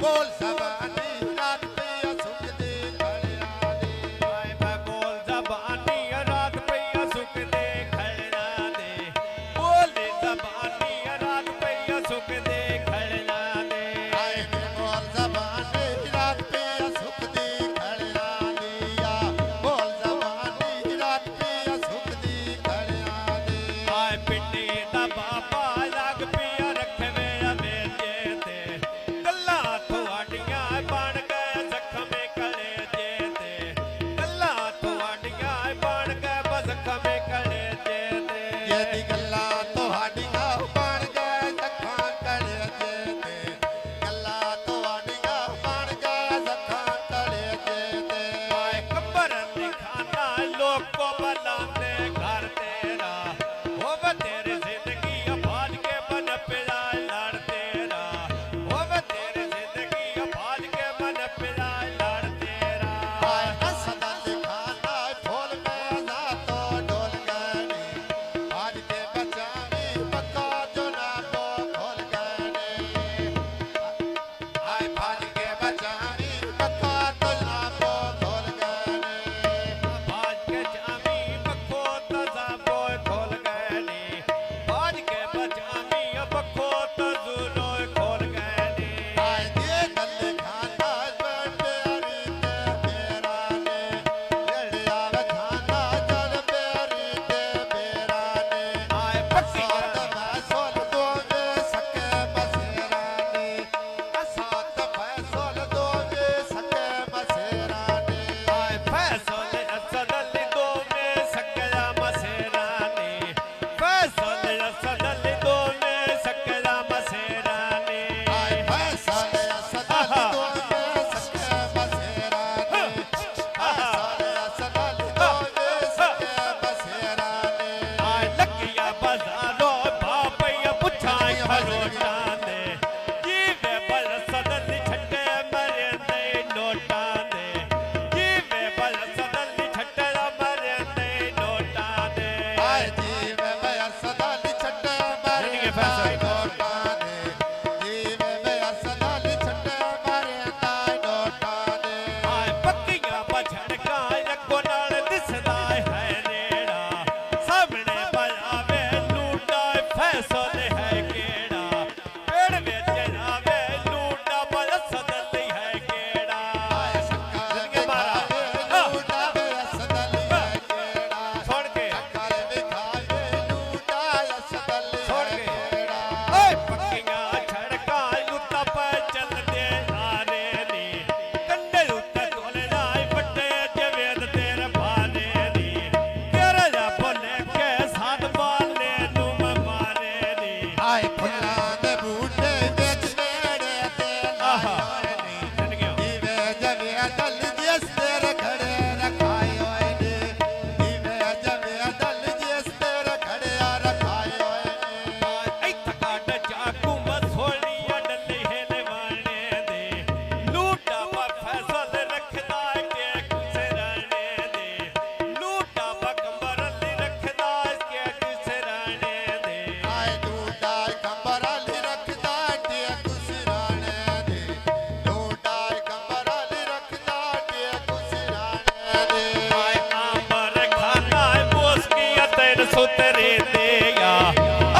बोल जबानी रात पिया सुख दे खड़िया दे आए मैं बोल जबानी रात पिया सुख दे खड़ना दे बोल जबानी रात पिया सुख दे खड़ना दे आए मैं बोल जबानी रात पिया सुख दे खड़िया दिया बोल जबानी रात पिया सुख दे खड़िया दे आए पिंडी दा बाबा लग पिया रखवे अवेजे ते गल्ला थोड़ियां बन गए जख्म कलेजे ते गल्ला थोड़ियां बन गए जख्म कलेजे ते यदि गल्ला ਤੁਹਾਡੀਆਂ ਬਣ ਗਏ ਜ਼ਖਾਂ ਕਲੇਜੇ ਤੇ ਗल्ला ਤੁਹਾਡੀਆਂ ਬਣ ਗਏ ਜ਼ਖਾਂ ਕਲੇਜੇ ਤੇ आए कब्र दिखाना लोग को बुलाते घर तेरा होवे तेरी जिंदगी आबाद के बन पिला लड़ तेरा होवे तेरी जिंदगी आबाद के बन पिला लड़ तेरा ਆਏ ਹਸਦਾ ਦਿਖਾਣਾ ਫੁੱਲ ਮੈਦਾ ਤੋਂ ਡੋਲ ਗਏ ਨੇ ਅੱਜ ਕੇ ਬਚਾਵੀ ਪੱਕਾ ਜੋ ਨਾ ਕੋ ਖੋਲ ਗਏ ਨੇ ਆਏ ਭੱਜ ਕੇ ਬਚਾਵੀ ਪੱਕਾ ਜੋ ਨਾ ਕੋ ਖੋਲ ਗਏ ਨੇ बाज के जामी बखो तजा बोय खोल गए नी बाज के बजामी बखो तजुलो खोल गए नी ਆਏ ਦੇ ਗੱਲੇ ਖਾਂਦਾ ਪਿਆਰੀ ਤੇ ਮੇਰਾ ਨੇ ਲੜਿਆ ਵਖਾਂਦਾ ਜਲ ਪਿਆਰੀ ਤੇ ਮੇਰਾ ਨੇ आए ਅਸਾਦ ਫੈਸਲ ਦੋਵੇਂ ਸਕੇ ਬਸੇਰਾ ਨੇ ਅਸਾਦ ਫੈਸਲ ਦੋਵੇਂ ਸਕੇ ਬਸੇਰਾ ਨੇ आए फैसल असदल दो में सकला मसेरानी फैसल असदल दो में सकला मसेरानी ਆਏ ਫੈਸਲ ਅਸਦਲ ਦੋਵੇਂ ਸਕੇ ਬਸੇਰਾ ਨੇ ਫੈਸਲ ਅਸਦਲ ਦੋਵੇਂ ਸਕੇ ਬਸੇਰਾ ਨੇ आए लकिया बाजारो बापया पुछाई खरोटा ने जीवे बल सदल छटे मरे नहीं नोटा ने जीवे बल सदल छटे मरे नहीं नोटा ने ਆਏ ਜੀਵੇ ਮੈਂ ਸਦਾ ਛੱਡੇ ਮਾਰੇ ਜ਼ਿੰਦਗੀ ਫੈਸਲ। ਨੋਟਾਂ ਦੇ ਜੀਵੇ ਮੈਂ ਸਦਾ ਛੱਡੇ ਮਾਰੇ ਨੋਟਾਂ ਦੇ आए पक्कियां बछड़का रखो नाल दिसदा है नेड़ा सामने बजावे लूटा फैसल है केड़ा पेड़ विच जावे लूटा बल सदल है केड़ा ਆਏ ਸ਼ੱਕਰ ਜ਼ਿੰਦਗੀ ਮਾਰਾ ਲੂਟਾ ਵੇ ਸਦਲ ਹੈ ਕਿਹੜਾ छोड़ के ਸ਼ੱਕਰ ਵਿਖਾਵੇ ਲੂਟਾ ਸਦਲ छोड़ ਹੈ के ਕਿਹੜਾ ओए पक्कियां छड़का लुत्ता पे चलदे आरे नी कंडे उत्ते तोले नाई बट्टे जवेद तेरे भाले नी तेरे जा बोले के साथ बाले नू मैं मारे नी ਆਏ ਫੁੱਲਾਂ ਦੇ ਬੂਟੇ ਵਿੱਚ ਨੇੜੇ ਤੇ ਲਾਏ ਨੇ जिंदगी ਜੀਵੇ ਜਵੇ ਦਲ ਜਿਸ ਤੇਰੇ ਖੜੇ ਰਖਾਏ ਹੋਏ ਨੇ ਜੀਵੇ ਜਵੇ ਦਲ ਜਿਸ ਤੇਰੇ ਖੜਿਆ ਰਖਾਏ ਹੋਏ ਨੇ ऐ थकाट चाकू मसोलियां डले हेले वाले दे लूटा पर फैसल रखदा के सिराने दे लूटा पर कंबरल रखदा के सिराने दे ਆਏ ਡੂਡਾ ਕੰਬਰਾਲੀ ਰੱਖਦਾ ਤੇ ਕੁਸਰਾਣੇ ਦੇ ਡੂਡਾ ਕੰਬਰਾਲੀ ਰੱਖਦਾ ਤੇ ਕੁਸਰਾਣੇ ਦੇ आए आंबर खाना मोसकिया तेन सुतरे दे या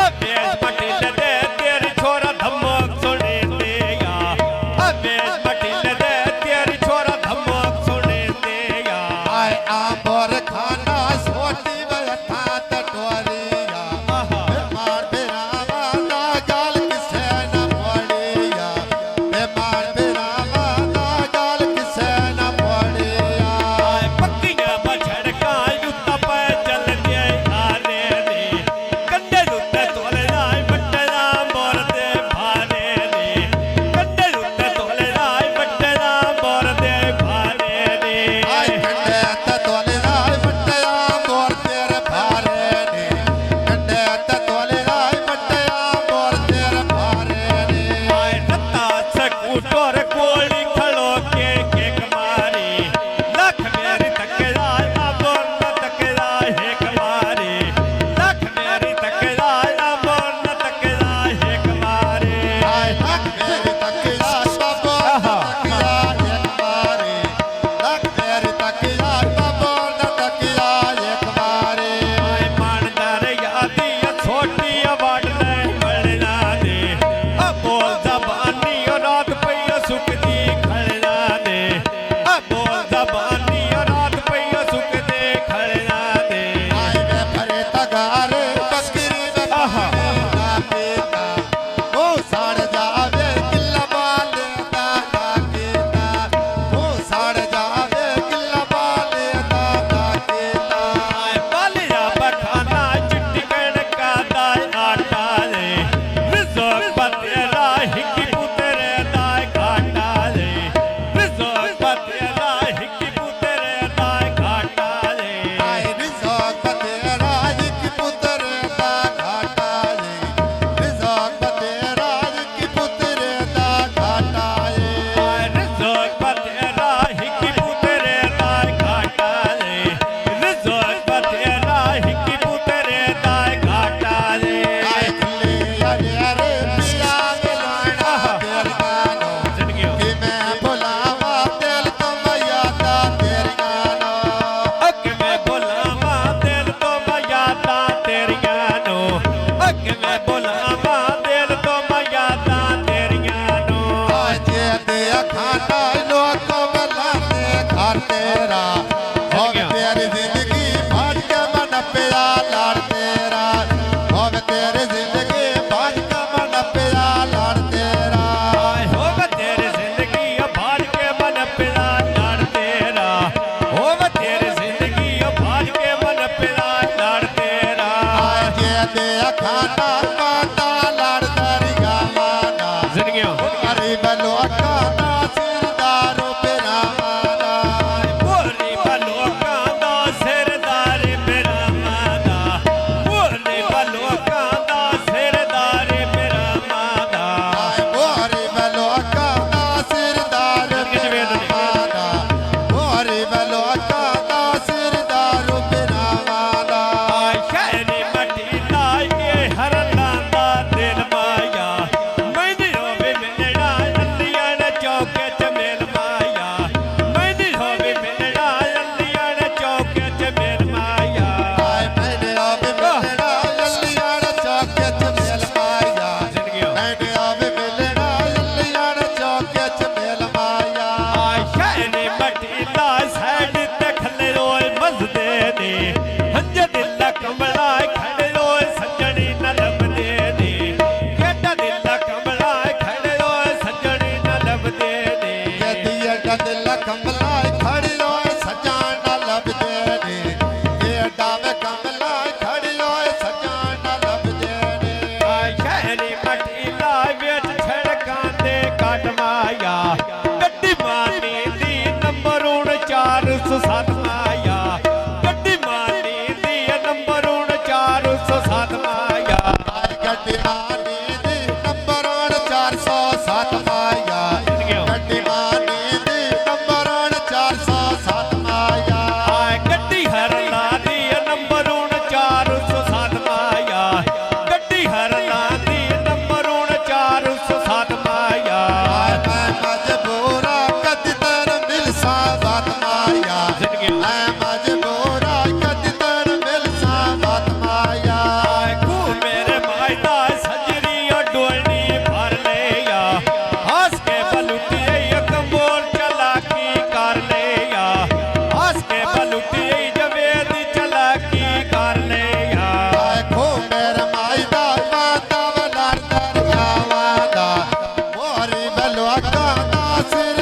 अबेज मटिल दे तेरी छोरा धमक सुने दे या अबेज मटिल दे तेरी छोरा धमक सुने दे या ਆਏ ਆਂਬਰ ਖਾਨਾ ਸੋਟੀ ਵਠਾ ਟਟੋਰੀਆ ਮਾਰ ਬਿਰਾਵਾ ਦਾ ਗਲ ਕਿਸੇ ਨਾ ਪੜਿਆ ਮਾਰ ਬਿਰਾਵਾ ਦਾ ਗਲ ਕਿਸੇ ਨਾ ਪੜਿਆ आए पक्कियां बछड़का लुत्ता पे चल दे आरे नी कंडे लुत्ते तोले नाई बट्टला मोर दे भारे नी कंडे लुत्ते तोले नाई ਖਾਨਾ ਲੋਕ ਬਲਾਨੇ ਘਰ ਤੇਰਾ ਹੋਵੇ ਤੇਰੀ ਜ਼ਿੰਦਗੀ ਬਾਜ ਕੇ ਮਨ ਪਿਆ ਲੜ ਤੇਰਾ ਹੋਵੇ ਤੇਰੀ ਜ਼ਿੰਦਗੀ ਬਾਜ ਕੇ ਮਨ ਪਿਆ ਲੜ ਤੇਰਾ ਹੋਵੇ ਤੇਰੀ ਜ਼ਿੰਦਗੀ ਬਾਜ ਕੇ ਮਨ ਪਿਆ ਲੜ ਤੇਰਾ ਹੋਵੇ ਤੇਰੀ ਜ਼ਿੰਦਗੀ ਬਾਜ ਕੇ ਮਨ ਪਿਆ ਲੜ ਤੇਰਾ ਜੇ ਦੇ ਖਾਨਾ ਮਾਤਾ ਲੜ ਦਰਿਆ ਮਾਨਾ ਜ਼ਿੰਦਗੀਆਂ ਅਰੇ ਬਲੋਕਾ ਦਾ ਸਿਰਦਾਰ ਪਿਰਾਵਾਨਾ ਬੋਲੀ ਬਲੋਕਾਂ ਦਾ ਸਿਰਦਾਰ ਬਿਰਾਮਾਂ ਦਾ ਬੋਲੀ ਬਲੋਕਾਂ ਦਾ ਸਿਰਦਾਰ ਬਿਰਾਮਾਂ ਦਾ ਮੋਰੀ ਬਲੋਕਾ ਦਾ ਸਿਰਦਾਰ ਪਿਰਾਵਾਨਾ ਮੋਰੀ ਬਲੋਕਾ ਦਾ ਸਿਰਦਾਰ ਪਿਰਾਵਾਨਾ ਸ਼ਹਿਰੀ ਮੱਟੀ ਲਾਈ ਕੇ ਹਰਨਾਂ ਦਾ ਦਿਲ ਮਾਇਆ ਮੈਂਦੀ ਹੋਵੇ ਮਿਲਣਾ ਅੱਲੀਆਂ ਨੇ ਚੌਕੇ ਚ ਮਿਲ ਮਾਇਆ ਮੈਂਦੀ ਹੋਵੇ ਮਿਲਣਾ ਅੱਲੀਆਂ ਨੇ ਚੌਕੇ ਚ ਮਿਲ ਮਾਇਆ ਆਏ ਮੈਨੇ ਆਵੇ ਮਿਲਣਾ ਅੱਲੀਆਂ ਦੇ ਚੌਕੇ ਚ ਮਿਲ ਮਾਇਆ ਜ਼ਿੰਦਗੀਆਂ ਮੈਨੇ ਆਵੇ ਮਿਲਣਾ ਅੱਲੀਆਂ ਦੇ ਚੌਕੇ ਚ ਮਿਲ ਮਾਇਆ ਸ਼ਹਿਰੀ ਮੱਟੀ ਲਾ ਸਾਈਡ ਤੇ ਖੱਲੇ ਓਏ ਮਜ਼ਦੇ ਨੇ ਹੰਝੇ ਦਿਲ ਦਾ ਕਮਲਾ ਖੜੇ ਓਏ ਸੱਜਣੀ ਨਾ ਲੱਭਦੇ ਨੇ ਕਿਹੜਾ ਦਿਲ ਦਾ ਕਮਲਾ ਖੜੇ ਓਏ ਸੱਜਣੀ ਨਾ ਲੱਭਦੇ ਨੇ ਜਦੀਏ ਦਿਲ ਕਮਲਾ ਖੜੀ ਹੋਏ ਸਜਾਣ ਨਾ ਲੱਭਦੇ ਨੇ ਏਡਾ ਵੇ ਕਮਲਾ ਖੜੀ ਹੋਏ ਸਜਾਣ ਨਾ ਲੱਭਦੇ ਨੇ ਸ਼ਹਿਰੀ ਮੱਟੀ ਲਾ ਵਿੱਚ ਛੜਕਾਂ ਦੇ ਕੱਟ ਮਾਇਆ ਗੱਡੀ ਮਾਨੀ ਦੀ ਨੰਬਰ 407 ਮਾਇਆ ਗੱਡੀ ਮਾਨੀ ਦੀ ਨੰਬਰ 407 ਮਾਇਆ ਗੱਡੀ ਮਾਨੀ ਦੀ ਨੰਬਰ 407 ਮਾਇਆ ਗੱਡੀ ਮਾਨੀ ਦੀ ਨੰਬਰ 407 ਮਾਇਆ ਗੱਡੀ ਹਰਲਾ ਦੀ ਨੰਬਰ 407 ਮਾਇਆ ਗੱਡੀ ਹਰਲਾ ਦੀ ਨੰਬਰ 407 ਮਾਇਆ ਮੈਂ ਮਜਬੂਰਾ ਕਦ ਤਰ ਮਿਲ ਸਾਬਤ ਮਾਇਆ ਮੈਂ ਮਜਬੂਰਾ ਕਦ ਤਰ ਮਿਲ ਸਾਬਤ ਮਾਇਆ ਕੂ ਮੇਰੇ ਮਾਈ ਦਾ ਸਜਰੀ ਡੋਲਣੀ ਭਰ ਲਿਆ ਹੱਸ ਕੇ ਬਲੁੱਟੀਏ ਕੰਬੋਲ ਚਲਾਕੀ ਕਰ ਲਿਆ ਹੱਸ ਕੇ ਬਲੁੱਟੀਏ ਜਵੇਦ ਚਲਾਕੀ ਕਰ ਲਿਆ ਖੋ ਮੇਰੇ ਮਾਈ ਦਾ ਮਾਤਾ ਵਲਰ ਦਰਿਆਵਾਂ ਦਾ ਮੋਰੀ ਬਲਵਾਕਾ ਦਾ ਸਿਰ